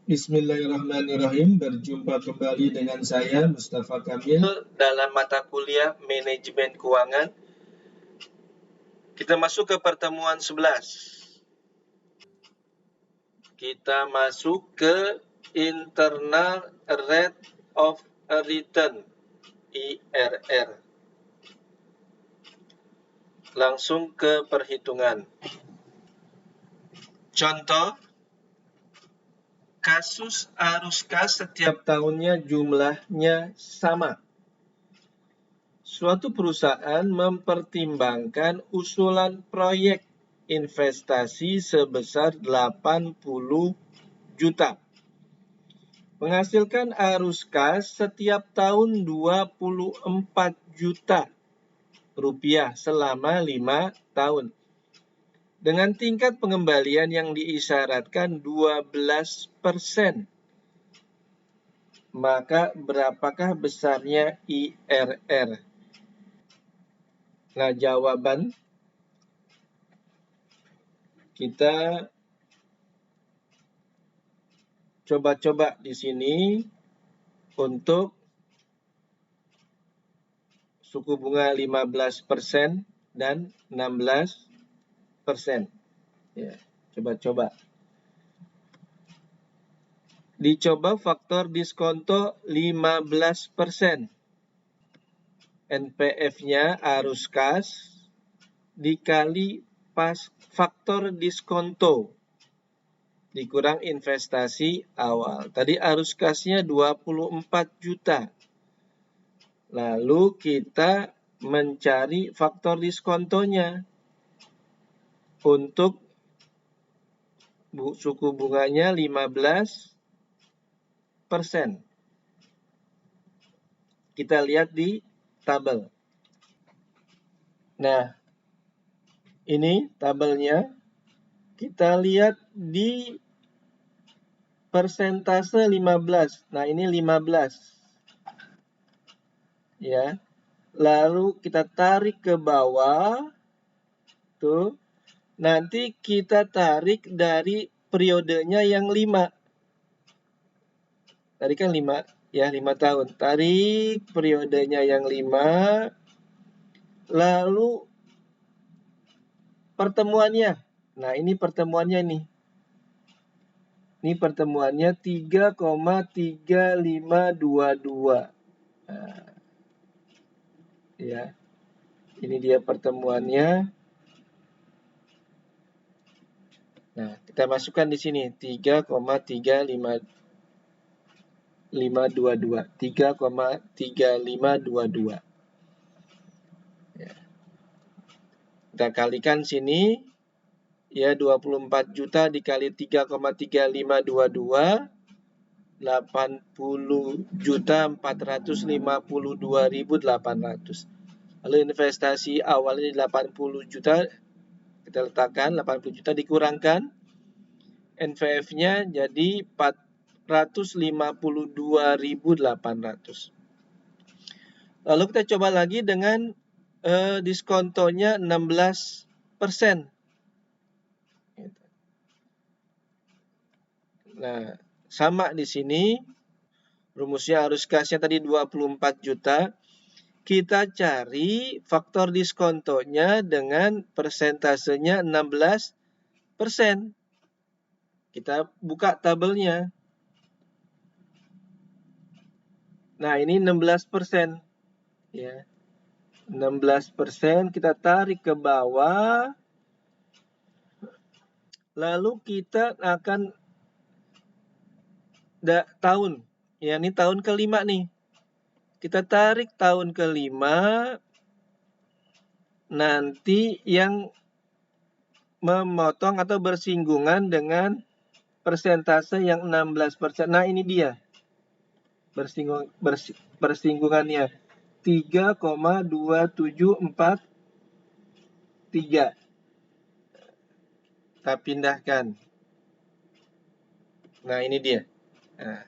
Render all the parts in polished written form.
Bismillahirrahmanirrahim. Berjumpa kembali dengan saya Mustafa Kamil dalam mata kuliah Manajemen Keuangan. Kita masuk ke pertemuan 11. Kita masuk ke Internal Rate of Return (IRR). Langsung ke perhitungan. Contoh, kasus arus kas setiap tahunnya jumlahnya sama. Suatu perusahaan mempertimbangkan usulan proyek investasi sebesar 80 juta. Menghasilkan arus kas setiap tahun 24 juta rupiah selama 5 tahun. Dengan tingkat pengembalian yang diisyaratkan 12%. Maka berapakah besarnya IRR? Nah, jawaban kita coba-coba di sini untuk suku bunga 15% dan 16%. Ya, coba-coba. Dicoba faktor diskonto 15%. NPF-nya arus kas dikali faktor diskonto dikurang investasi awal. Tadi arus kasnya 24 juta. Lalu kita mencari faktor diskontonya untuk suku bunganya 15%. Kita lihat di tabel. Nah, ini tabelnya. Kita lihat di persentase 15. Nah, ini 15. Ya. Lalu kita tarik ke bawah. Tuh. Nanti kita tarik dari periodenya yang 5. Tadi kan 5, ya 5 tahun. Tarik periodenya yang 5. Lalu pertemuannya. Nah, ini pertemuannya nih. Ini pertemuannya 3,3522. Nah, ya. Ini dia pertemuannya. Nah, kita masukkan di sini 3,3522. 3,3522. Ya. Kita kalikan sini. Ya, 24 juta dikali 3,3522. 80.452.800. Lalu investasi awalnya 80 juta. Kita letakkan 80 juta dikurangkan NPF-nya jadi 452.800. Lalu kita coba lagi dengan diskontonya 16%. Nah, sama di sini. Rumusnya arus kasnya tadi 24 juta. Kita cari faktor diskontonya dengan persentasenya 16%. Kita buka tabelnya. Nah, ini 16%. Ya. 16% kita tarik ke bawah. Lalu kita akan tahun. Ya, ini tahun kelima nih. Kita tarik tahun kelima. Nanti yang memotong atau bersinggungan dengan persentase yang 16%. Nah, ini dia. Bersinggungannya 3,2743. Kita pindahkan. Nah, ini dia. Nah,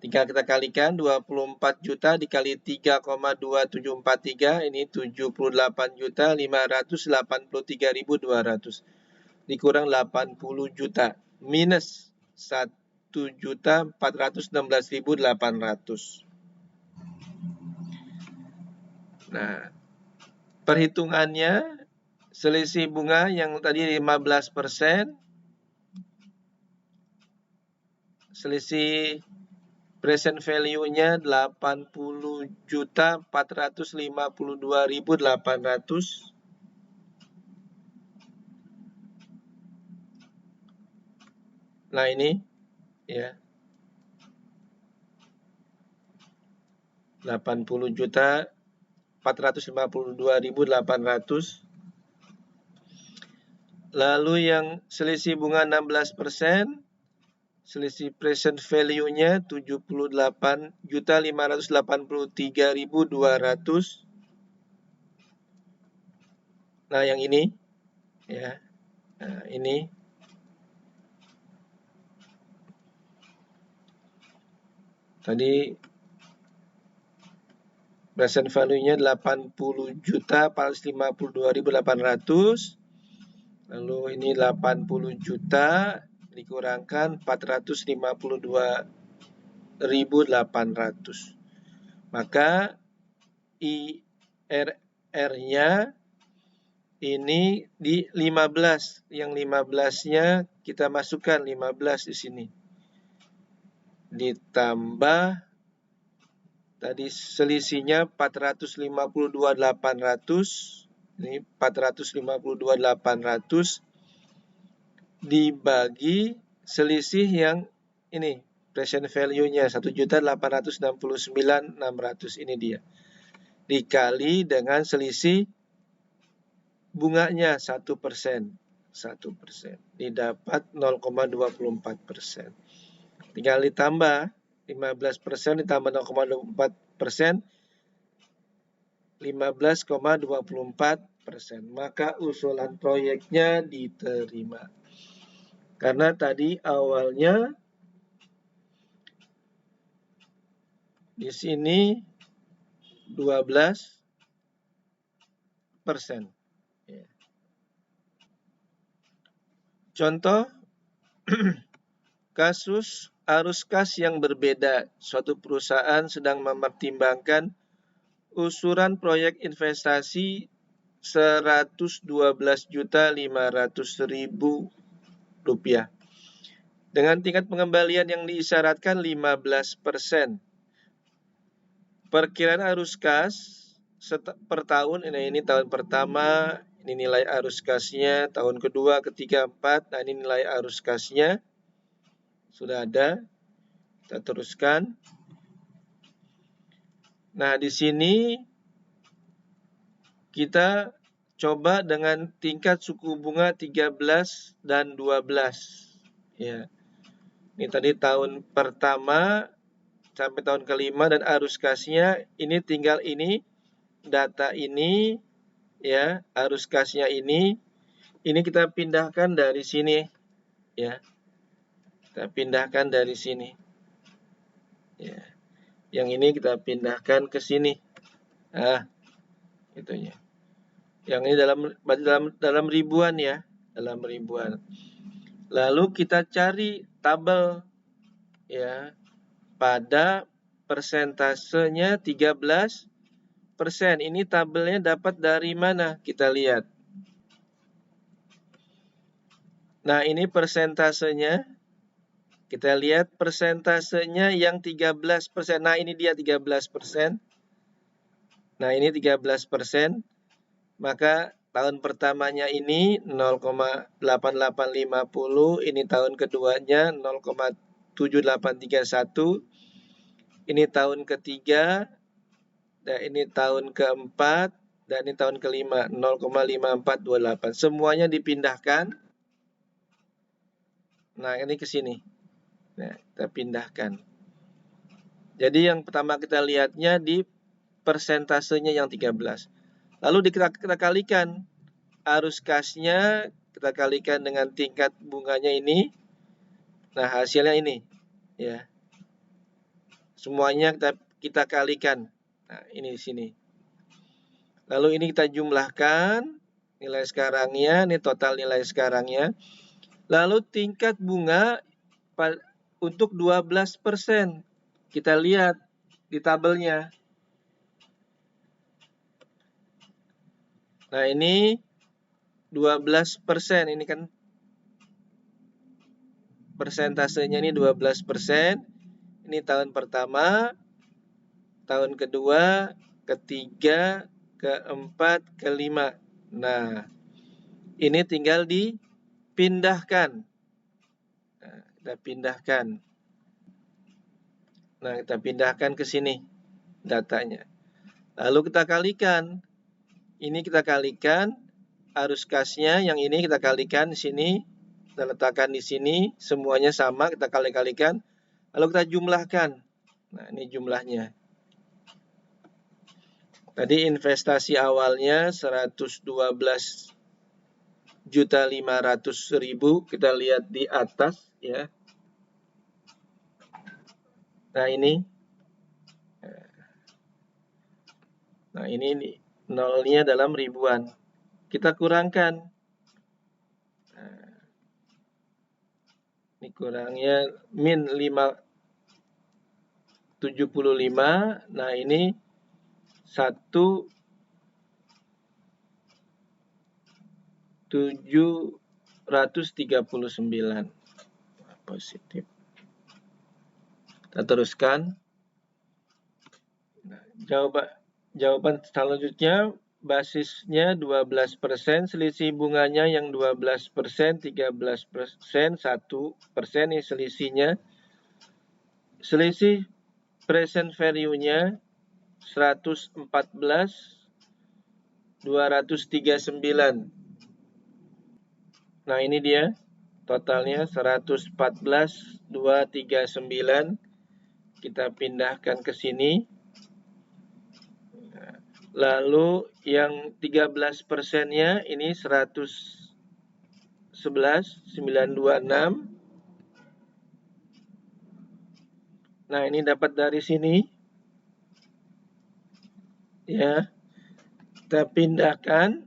tinggal kita kalikan 24 juta dikali 3,2743. Ini 78.583.200. Dikurang 80 juta. Minus 1. 1.416.800. Nah, perhitungannya selisih bunga yang tadi 15%, selisih present value-nya 80.452.800. Nah, ini ya. 80.452.800. Lalu yang selisih bunga 16%, selisih present value-nya 78.583.200. Nah, yang ini ya. Nah, ini tadi present value-nya 80.452.800. Lalu ini 80 juta dikurangkan 452.800. Maka IRR-nya ini di 15. Yang 15-nya kita masukkan 15 di sini. Ditambah tadi selisihnya 452.800. Ini 452.800 dibagi selisih yang ini present value-nya 1.869.600, ini dia. Dikali dengan selisih bunganya 1%. 1%. Didapat 0,24%. Tinggal ditambah 15% ditambah 0,24%. 15,24%. Maka usulan proyeknya diterima. Karena tadi awalnya di sini 12%. Contoh kasus arus kas yang berbeda. Suatu perusahaan sedang mempertimbangkan usuran proyek investasi 112.500.000 rupiah dengan tingkat pengembalian yang diisyaratkan 15%. Perkiraan arus kas per tahun, ini tahun pertama, ini nilai arus kasnya, tahun kedua, ketiga, 4, nah ini nilai arus kasnya sudah ada. Kita teruskan. Nah, di sini kita coba dengan tingkat suku bunga 13 dan 12. Ya. Ini tadi tahun pertama sampai tahun kelima dan arus kasnya ini tinggal ini data ini ya, arus kasnya ini kita pindahkan dari sini ya. Kita pindahkan dari sini. Ya. Yang ini kita pindahkan ke sini. Nah, itunya. Yang ini dalam ribuan ya, dalam ribuan. Lalu kita cari tabel ya pada persentasenya 13%. Ini tabelnya dapat dari mana? Kita lihat. Nah, ini persentasenya. Kita lihat persentasenya yang 13%. Nah, ini dia 13%. Nah, ini 13%. Maka tahun pertamanya ini 0,8850. Ini tahun keduanya 0,7831. Ini tahun ketiga. Dan ini tahun keempat. Dan ini tahun kelima 0,5428. Semuanya dipindahkan. Nah, ini ke sini. Nah, kita pindahkan. Jadi yang pertama kita lihatnya di persentasenya yang 13. Lalu kita kalikan arus kasnya, kita kalikan dengan tingkat bunganya ini. Nah, hasilnya ini ya. Semuanya kita kalikan. Nah, ini di sini. Lalu ini kita jumlahkan nilai sekarangnya, ini total nilai sekarangnya. Lalu tingkat bunga untuk 12%. Kita lihat di tabelnya. Nah, ini 12%. Ini kan persentasenya ini 12%. Ini tahun pertama, tahun kedua, ketiga, keempat, kelima. Nah, ini tinggal dipindahkan. Nah, kita pindahkan. Nah, kita pindahkan ke sini datanya. Lalu kita kalikan. Ini kita kalikan arus kasnya, yang ini kita kalikan di sini. Kita letakkan di sini, semuanya sama, kita kali-kalikan. Lalu kita jumlahkan. Nah, ini jumlahnya. Tadi investasi awalnya 112.500.000. Kita lihat di atas ya. Nah, ini. Nah, ini nolnya dalam ribuan. Kita kurangkan. Nah, ini kurangnya min 575. Nah, ini 1.739 positif. Kita teruskan. Nah, jawaban selanjutnya, basisnya 12%, selisih bunganya yang 12%, 13%, 1%, ini selisihnya. Selisih present value-nya 114.239. Nah, ini dia totalnya 114.239. Kita pindahkan ke sini. Lalu yang 13%-nya ini 111.926. Nah, ini dapat dari sini. Ya. Kita pindahkan.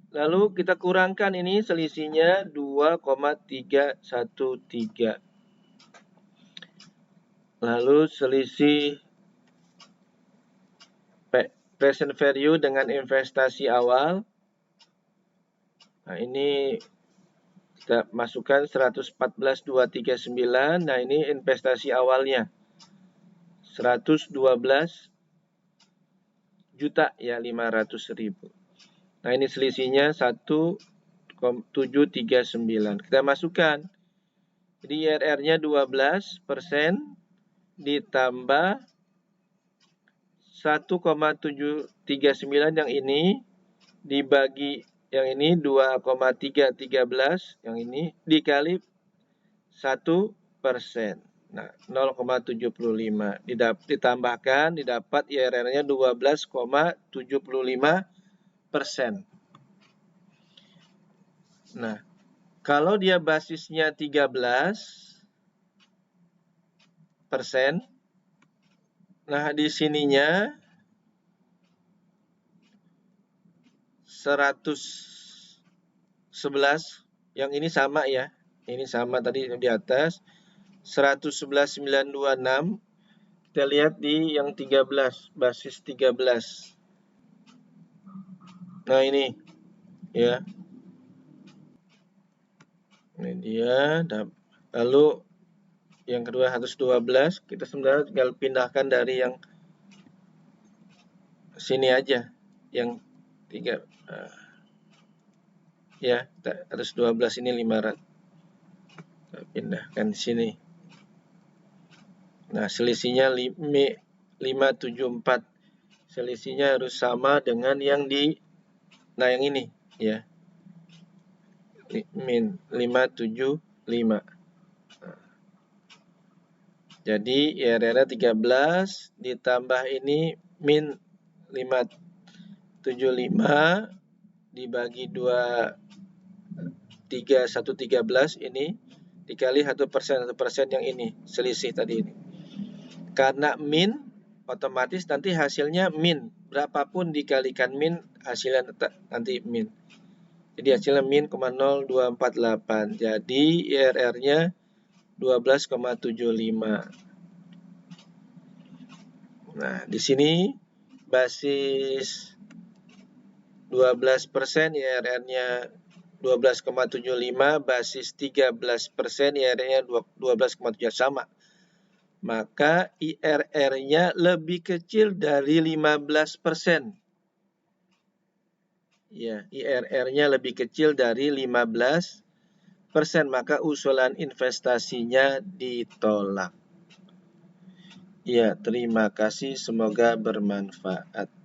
Lalu kita kurangkan, ini selisihnya 2,313. Lalu selisih present value dengan investasi awal. Nah, ini kita masukkan 114.239. Nah, ini investasi awalnya 112 juta ya 500.000. Nah, ini selisihnya 1.739. Kita masukkan. Jadi IRR-nya 12% ditambah 1,739 yang ini dibagi yang ini 2,313 yang ini dikali 1%. Nah, 0,75 ditambahkan didapat IRR-nya 12,75%. Nah, kalau dia basisnya 13%, nah di sininya 111, yang ini sama ya. Ini sama tadi di atas. 111.926. Kita lihat di yang 13, basis 13. Nah, ini ya. Ini dia. Lalu yang kedua 112, kita sebenarnya tinggal pindahkan dari yang sini aja. Yang 3 ya, 112 ini 500. Kita pindahkan sini. Nah, selisihnya 574. Selisihnya harus sama dengan yang di, nah yang ini ya. Min 575. Jadi IRR 13 ditambah ini min 575 dibagi 113 ini dikali 1% yang ini selisih tadi ini. Karena min otomatis nanti hasilnya min, berapapun dikalikan min hasilnya nanti min. Jadi hasilnya min 0,0248. Jadi IRR-nya 12,75. Nah, di sini basis 12%, IRR-nya 12,75, basis 13%, IRR-nya 12,7, sama. Maka IRR-nya lebih kecil dari 15%. Ya, IRR-nya lebih kecil dari 15%, maka usulan investasinya ditolak. Ya, terima kasih, semoga bermanfaat.